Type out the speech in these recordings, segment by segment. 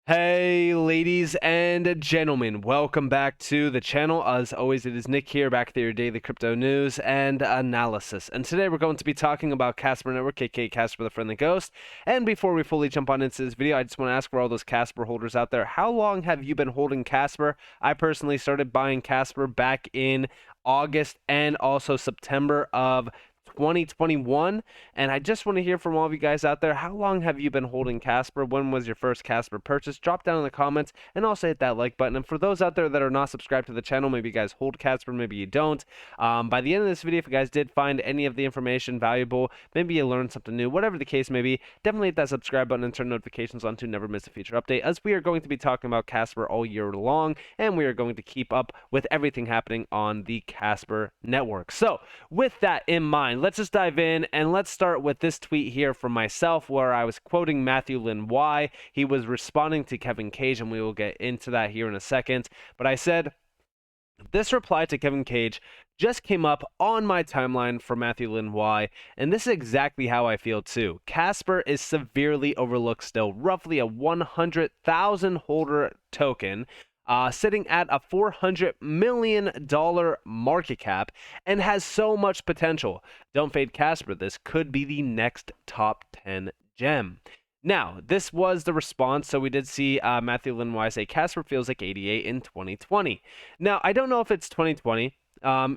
Hey ladies and gentlemen, welcome back to the channel. As always, it is Nick here, back with your daily crypto news and analysis. And today we're going to be talking about Casper Network, aka Casper the Friendly Ghost. And before we fully jump on into this video, I just want to ask for all those Casper holders out there, how long have you been holding Casper? I personally started buying Casper back in August and also September of 2021, and I just want to hear from all of you guys out there. How long have you been holding Casper? When was your first Casper purchase? Drop down in the comments and also hit that like button. And for those out there that are not subscribed to the channel, maybe you guys hold Casper, maybe you don't. By the end of this video, if you guys did find any of the information valuable, maybe you learned something new, whatever the case may be, definitely hit that subscribe button and turn notifications on to never miss a future update, as we are going to be talking about Casper all year long, and we are going to keep up with everything happening on the Casper network. So with that in mind, let's just dive in, and let's start with this tweet here from myself where I was quoting Matthew Lin Y. He was responding to Kevin Cage, and we will get into that here in a second. But I said, this reply to Kevin Cage just came up on my timeline for Matthew Lin Y, and this is exactly how I feel too. Casper is severely overlooked still, roughly a 100,000 holder token, sitting at a $400 million market cap, and has so much potential. Don't fade Casper. This could be the next top 10 gem. Now, this was the response, so we did see Matthew Lin Y say Casper feels like 88 in 2020. Now, I don't know if it's 2020.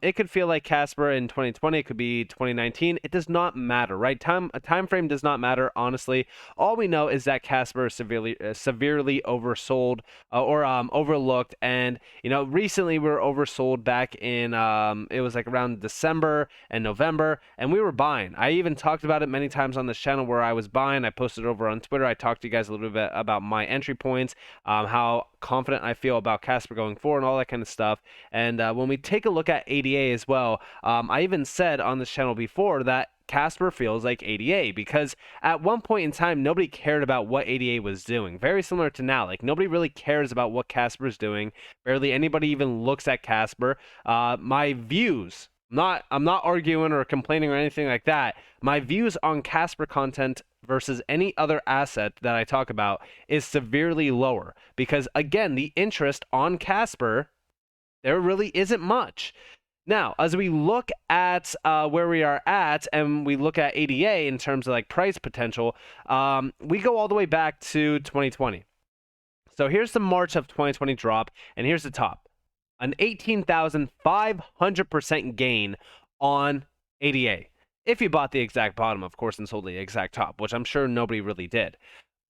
It could feel like Casper in 2020. It could be 2019. It does not matter, right? A time frame does not matter, honestly. All we know is that Casper is severely oversold or overlooked. And, you know, recently we were oversold back in, it was like around December and November, and we were buying. I even talked about it many times on this channel where I was buying. I posted over on Twitter. I talked to you guys a little bit about my entry points, how confident I feel about Casper going forward and all that kind of stuff. And when we take a look at ADA as well, I even said on this channel before that Casper feels like ADA, because at one point in time nobody cared about what ADA was doing. Very similar to now, like nobody really cares about what Casper is doing. Barely anybody even looks at Casper. My views, I'm not arguing or complaining or anything like that. My views on Casper content versus any other asset that I talk about is severely lower, because again, the interest on Casper, there really isn't much. Now, as we look at where we are at, and we look at ADA in terms of like price potential, we go all the way back to 2020. So here's the March of 2020 drop, and here's the top. An 18,500% gain on ADA. If you bought the exact bottom, of course, and sold the exact top, which I'm sure nobody really did.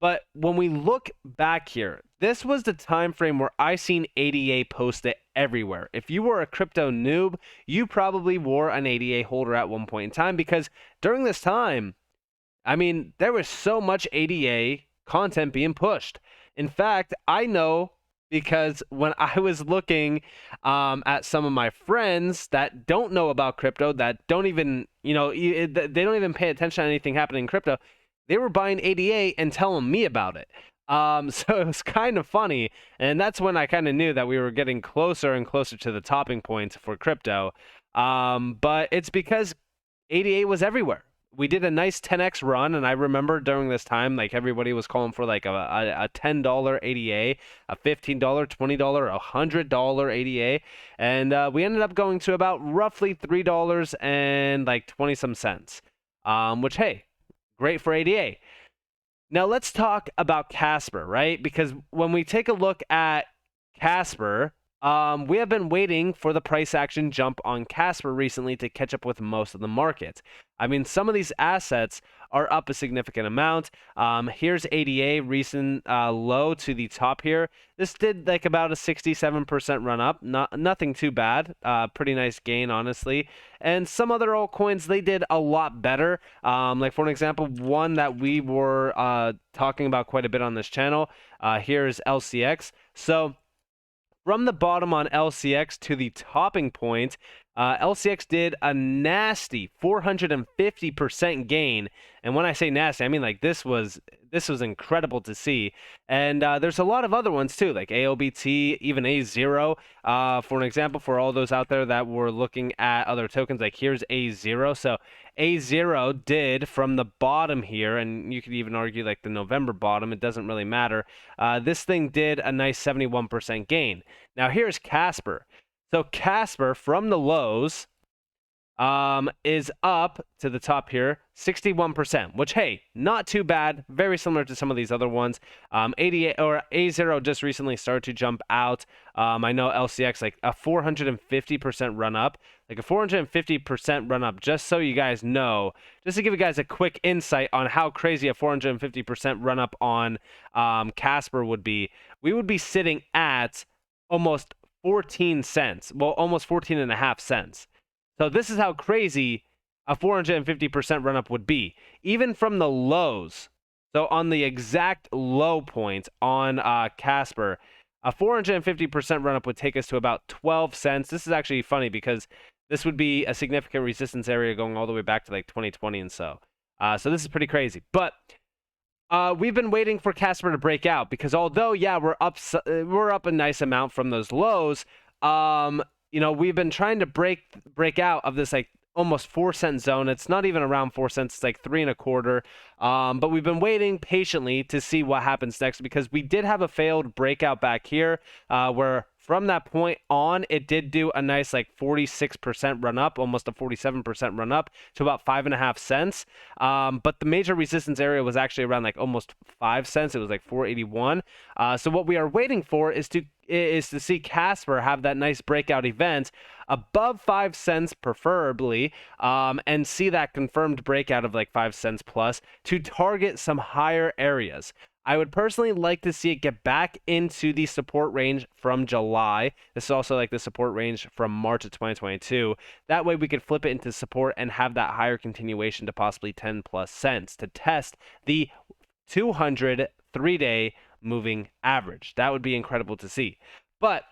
But when we look back here, this was the time frame where I seen ADA posted everywhere. If you were a crypto noob, you probably wore an ADA holder at one point in time, because during this time, I mean, there was so much ADA content being pushed. In fact, I know because when I was looking at some of my friends that don't know about crypto, that don't even, you know, they don't even pay attention to anything happening in crypto, they were buying ADA and telling me about it. So it was kind of funny, and that's when I kind of knew that we were getting closer and closer to the topping point for crypto. But it's because ADA was everywhere. We did a nice 10x run, and I remember during this time, like everybody was calling for like a $10 ADA, a $15, $20, $100 ADA, and we ended up going to about roughly $3 and like 20 some cents, which, hey, great for ADA. Now let's talk about Casper, right? Because when we take a look at Casper, we have been waiting for the price action jump on Casper recently to catch up with most of the market. I mean, some of these assets are up a significant amount. Here's ADA, recent low to the top here. This did like about a 67% run up. Nothing too bad. Pretty nice gain, honestly. And some other altcoins, they did a lot better. Like for an example, one that we were talking about quite a bit on this channel. Here's LCX. So from the bottom on LCX to the topping point, LCX did a nasty 450% gain, and when I say nasty, I mean like this was incredible to see. And there's a lot of other ones too, like AOBT, even A0. For an example, for all those out there that were looking at other tokens, like here's A0. So A0 did from the bottom here, and you could even argue like the November bottom, it doesn't really matter. This thing did a nice 71% gain. Now here's Casper. So Casper from the lows is up to the top here 61%, which, hey, not too bad. Very similar to some of these other ones. 88 or A0 just recently started to jump out. I know LCX, like a 450% run up, like a 450% run up, just so you guys know, just to give you guys a quick insight on how crazy a 450% run up on Casper would be. We would be sitting at almost 14 cents, well, almost 14 and a half cents. So this is how crazy a 450% run up would be, even from the lows. So on the exact low point on Casper, a 450% run up would take us to about 12 cents. This is actually funny because this would be a significant resistance area going all the way back to like 2020 and so. So this is pretty crazy. But we've been waiting for Casper to break out because although, yeah, we're up a nice amount from those lows, you know, we've been trying to break out of this like almost 4 cent zone. It's not even around 4 cents. It's like 3.25. But we've been waiting patiently to see what happens next because we did have a failed breakout back here where from that point on, it did do a nice like 46% run up, almost a 47% run up to about 5.5 cents. But the major resistance area was actually around like almost 5 cents. It was like 481. So what we are waiting for is to see Casper have that nice breakout event above 5 cents preferably, and see that confirmed breakout of like 5 cents plus to target some higher areas. I would personally like to see it get back into the support range from July. This is also like the support range from March of 2022. That way we could flip it into support and have that higher continuation to possibly 10 plus cents to test the 200 3-day moving average. That would be incredible to see. But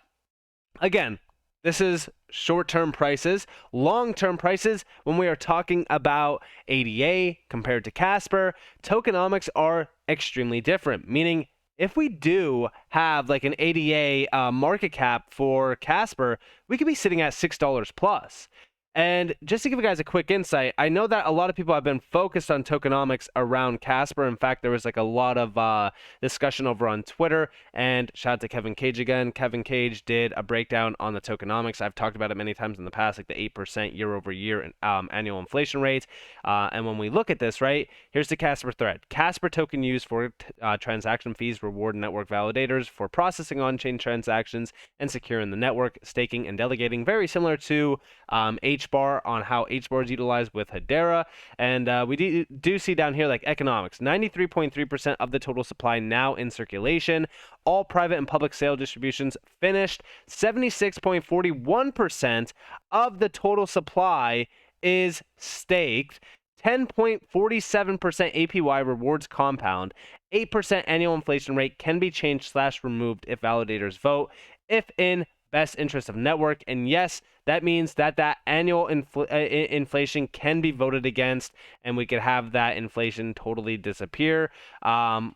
again, this is short-term prices. Long-term prices, when we are talking about ADA compared to Casper, tokenomics are extremely different. Meaning, if we do have like an ADA market cap for Casper, we could be sitting at $6 plus. And just to give you guys a quick insight, I know that a lot of people have been focused on tokenomics around Casper. In fact, there was like a lot of discussion over on Twitter, and shout out to Kevin Cage again. Kevin Cage did a breakdown on the tokenomics. I've talked about it many times in the past, like the 8% year over year annual inflation rate. And when we look at this, right, here's the Casper thread. Casper token used for transaction fees, reward network validators for processing on-chain transactions and securing the network, staking and delegating, very similar to HBAR on how HBAR is utilized with Hedera. And we do see down here like economics, 93.3% of the total supply now in circulation. All private and public sale distributions finished. 76.41% of the total supply is staked. 10.47% APY rewards compound. 8% annual inflation rate can be changed / removed if validators vote, if in best interest of network. And yes, that means that annual inflation can be voted against, and we could have that inflation totally disappear,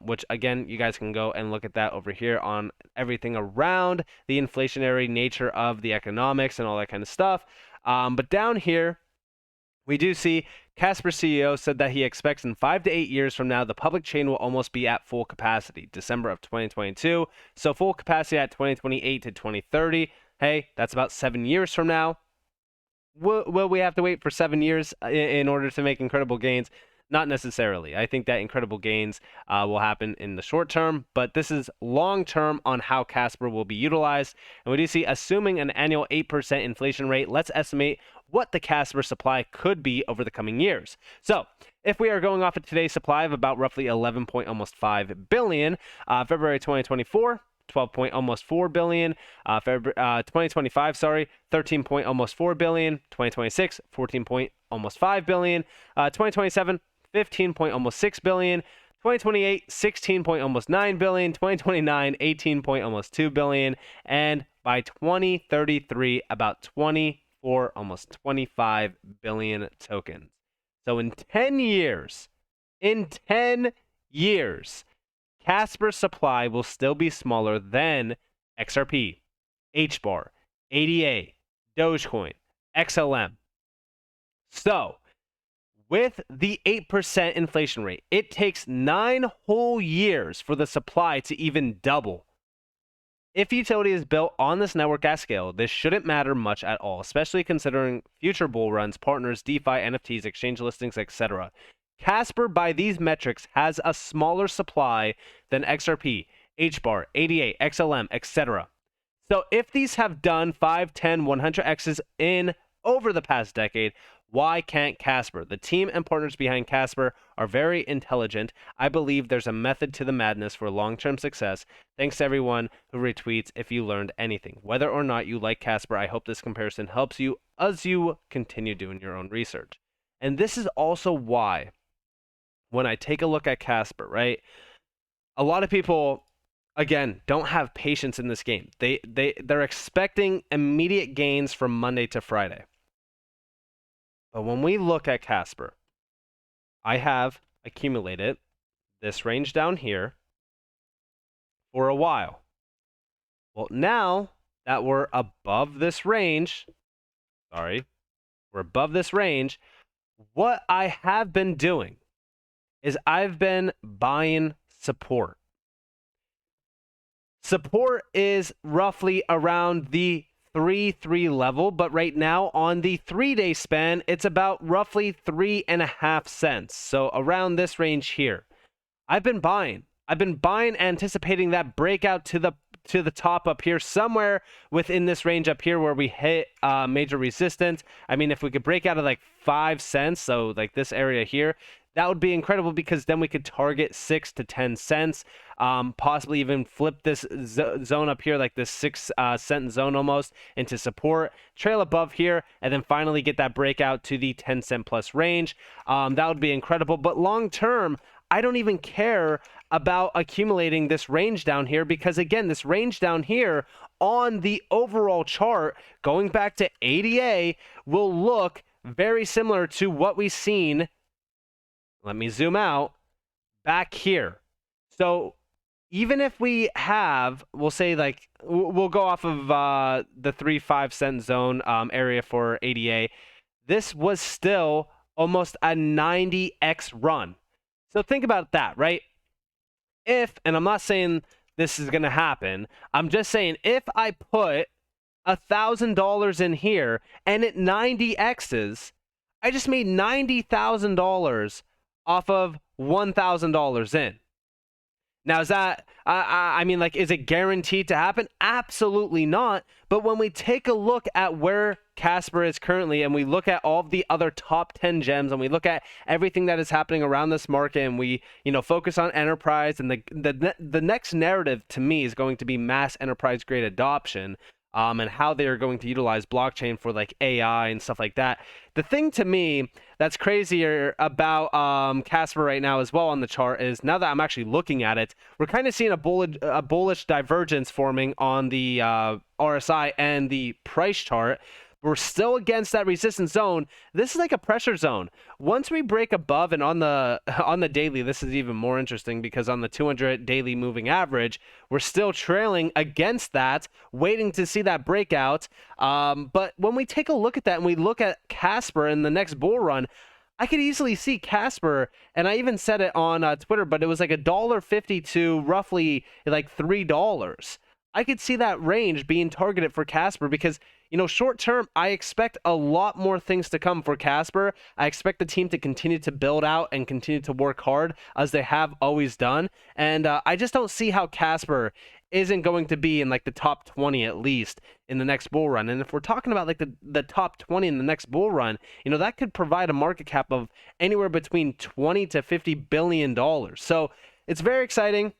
which again, you guys can go and look at that over here on everything around the inflationary nature of the economics and all that kind of stuff. But down here, we do see Casper CEO said that he expects in 5 to 8 years from now, the public chain will almost be at full capacity, December of 2022. So full capacity at 2028 to 2030. Hey, that's about 7 years from now. Will we have to wait for 7 years in order to make incredible gains? Not necessarily. I think that incredible gains will happen in the short term, but this is long term on how Casper will be utilized. And we do see, assuming an annual 8% inflation rate, let's estimate what the Casper supply could be over the coming years. So if we are going off of today's supply of about roughly 11.5 billion, February 2024, 12.4 billion, February 2025, 13.4 billion, 2026, 14.5 billion, 2027, 15.6 billion, 2028, 16.9 billion, 2029, 18.2 billion, and by 2033, about 20 for almost 25 billion tokens. So in 10 years, Casper's supply will still be smaller than XRP, HBAR, ADA, Dogecoin, XLM. So, with the 8% inflation rate, it takes 9 whole years for the supply to even double. If utility is built on this network at scale, this shouldn't matter much at all, especially considering future bull runs, partners, DeFi, NFTs, exchange listings, etc. Casper, by these metrics, has a smaller supply than XRP, HBAR, ADA, XLM, etc. So if these have done 5, 10, 100x's in over the past decade, why can't Casper? The team and partners behind Casper are very intelligent. I believe there's a method to the madness for long-term success. Thanks to everyone who retweets if you learned anything. Whether or not you like Casper, I hope this comparison helps you as you continue doing your own research. And this is also why, when I take a look at Casper, right, a lot of people, again, don't have patience in this game. They're expecting immediate gains from Monday to Friday. But when we look at Casper, I have accumulated this range down here for a while. Well, now that we're above this range, what I have been doing is I've been buying support. Support is roughly around the 3 level, but right now on the 3-day span, it's about roughly 3.5 cents. So around this range here. I've been buying, anticipating that breakout to the top up here, somewhere within this range up here where we hit major resistance. I mean, if we could break out of like 5 cents, so like this area here, that would be incredible, because then we could target 6 to 10 cents, possibly even flip this zone up here, like this 6-cent zone almost, into support, trail above here, and then finally get that breakout to the 10-cent plus range. That would be incredible. But long term, I don't even care about accumulating this range down here, because again, this range down here on the overall chart, going back to ADA, will look very similar to what we've seen. Let me zoom out back here. So even if we have, we'll say like, we'll go off of the 3-5 cent zone area for ADA. This was still almost a 90x run. So think about that, right? If, and I'm not saying this is going to happen, I'm just saying if I put $1,000 in here and it 90x's, I just made $90,000 off of $1,000 in. Now, is that, I mean, like, is it guaranteed to happen? Absolutely not. But when we take a look at where Casper is currently, and we look at all of the other top 10 gems, and we look at everything that is happening around this market, and we, focus on enterprise, and the next narrative to me is going to be mass enterprise grade adoption. And how they are going to utilize blockchain for like AI and stuff like that. The thing to me that's crazier about Casper right now as well on the chart is, now that I'm actually looking at it, we're kind of seeing a bullish divergence forming on the RSI and the price chart. We're still against that resistance zone. This is like a pressure zone. Once we break above, and on the daily, this is even more interesting, because on the 200 daily moving average, we're still trailing against that, waiting to see that breakout. But when we take a look at that and we look at Casper in the next bull run, I could easily see Casper, and I even said it on Twitter, but it was like $1.50 to roughly like $3. I could see that range being targeted for Casper, because short term, I expect a lot more things to come for Casper. I expect the team to continue to build out and continue to work hard, as they have always done. And I just don't see how Casper isn't going to be in like the top 20 at least in the next bull run. And if we're talking about like the top 20 in the next bull run, that could provide a market cap of anywhere between 20 to $50 billion. So it's very exciting.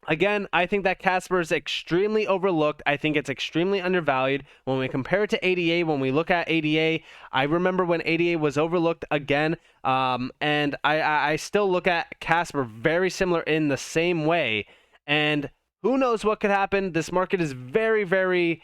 Again, I think that Casper is extremely overlooked. I think it's extremely undervalued. When we compare it to ADA, when we look at ADA, I remember when ADA was overlooked again, and I still look at Casper very similar in the same way. And who knows what could happen? This market is very, very,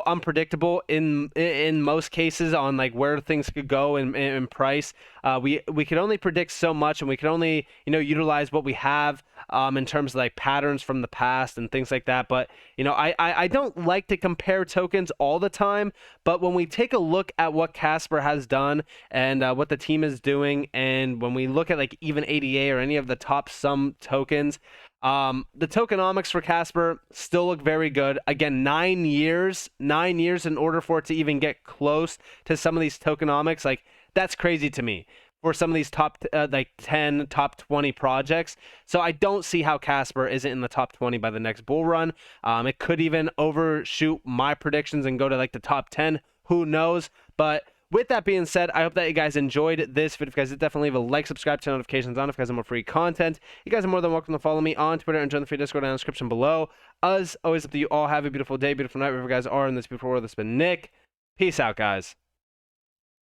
unpredictable in most cases on like where things could go in price. We could only predict so much, and we can only utilize what we have in terms of like patterns from the past and things like that. But I don't like to compare tokens all the time. But when we take a look at what Casper has done and what the team is doing, and when we look at like even ADA or any of the top sum tokens. The tokenomics for Casper still look very good. Again, 9 years in order for it to even get close to some of these tokenomics. Like, that's crazy to me for some of these top like 10, top 20 projects. So I don't see how Casper isn't in the top 20 by the next bull run. It could even overshoot my predictions and go to like the top 10. Who knows? But with that being said, I hope that you guys enjoyed this video. If you guys did, definitely leave a like, subscribe, turn notifications on if you guys have more free content. You guys are more than welcome to follow me on Twitter and join the free Discord down in the description below. As always, hope that you all have a beautiful day, beautiful night, wherever you guys are in this beautiful world. This has been Nick. Peace out, guys.